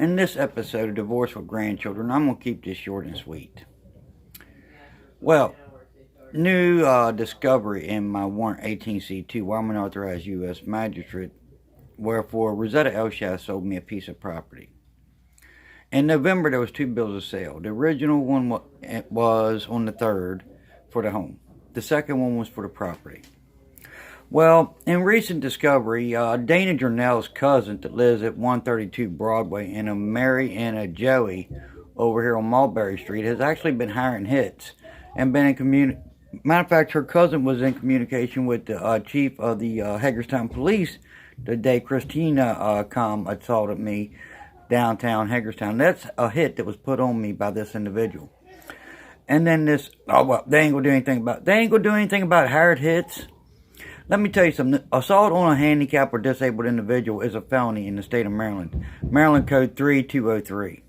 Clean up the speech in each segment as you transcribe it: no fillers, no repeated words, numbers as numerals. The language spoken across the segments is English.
In this episode of Divorce with Grandchildren, I'm going to keep this short and sweet. Well, new discovery in my warrant 18C2, while I'm an authorized U.S. magistrate, wherefore Rosita Ailshie sold me a piece of property. In November, there was 2 bills of sale. The original one was on the 3rd for the home. The second one was for the property. Well, in recent discovery, Dana Jernell's cousin that lives at 132 Broadway and a Mary and a Joey over here on Mulberry Street has actually been hiring hits and been in matter of fact, her cousin was in communication with the chief of the Hagerstown Police the day Christina assaulted me downtown Hagerstown. That's a hit that was put on me by this individual. And then this, they ain't gonna do anything about hired hits. Let me tell you something. Assault on a handicapped or disabled individual is a felony in the state of Maryland. Maryland Code 3203.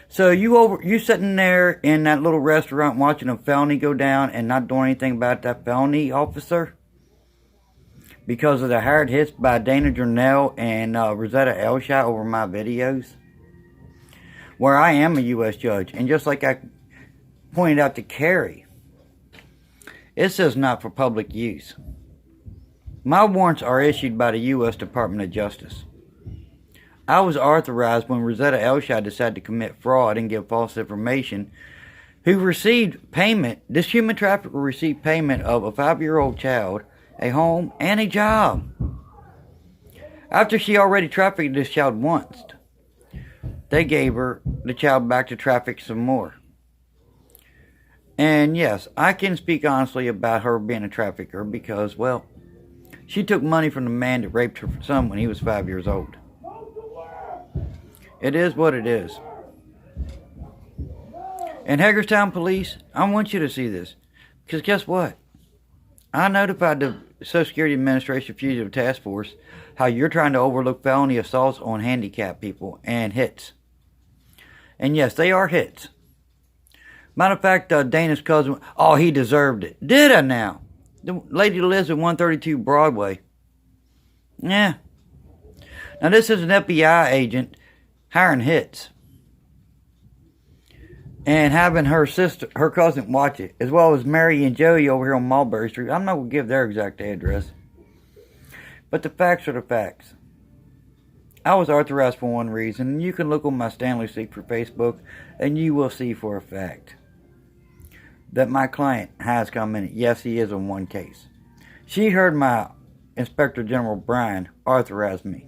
So you sitting there in that little restaurant watching a felony go down and not doing anything about that felony, officer? Because of the hired hits by Dana Jernell and Rosita Ailshie over my videos? Where I am a U.S. judge. And just like I pointed out to Carrie, it says not for public use. My warrants are issued by the U.S. Department of Justice. I was authorized when Rosita Ailshie decided to commit fraud and give false information, who received payment. This human trafficker received payment of a 5-year-old child, a home, and a job. After she already trafficked this child once, they gave her the child back to traffic some more. And yes, I can speak honestly about her being a trafficker because, well, she took money from the man that raped her son when he was 5 years old. It is what it is. And Hagerstown Police, I want you to see this. Because guess what? I notified the Social Security Administration Fugitive Task Force how you're trying to overlook felony assaults on handicapped people and hits. And yes, they are hits. Matter of fact, Dana's cousin, he deserved it. Did I now? The lady lives at 132 Broadway. Yeah. Now this is an FBI agent hiring hits. And having her cousin watch it. As well as Mary and Joey over here on Mulberry Street. I'm not going to give their exact address. But the facts are the facts. I was authorized for one reason. And you can look on my Stanley Seek for Facebook. And you will see for a fact that my client has come in. Yes, he is on one case. She heard my Inspector General Brian authorize me.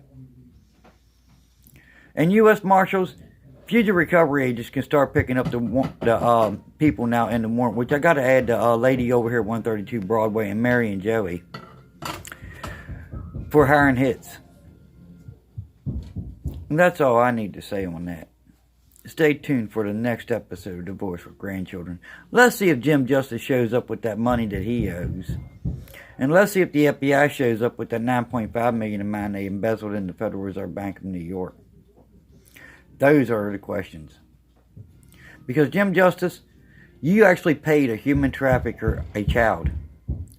And U.S. Marshals, fugitive recovery agents can start picking up the people now in the warrant, which I got to add the lady over here at 132 Broadway and Mary and Joey for hiring hits. And that's all I need to say on that. Stay tuned for the next episode of Divorce with Grandchildren. Let's see if Jim Justice shows up with that money that he owes. And let's see if the FBI shows up with that $9.5 million in mine they embezzled in the Federal Reserve Bank of New York. Those are the questions. Because Jim Justice, you actually paid a human trafficker a child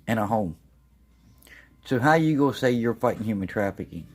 and a home. So how you going to say you're fighting human trafficking?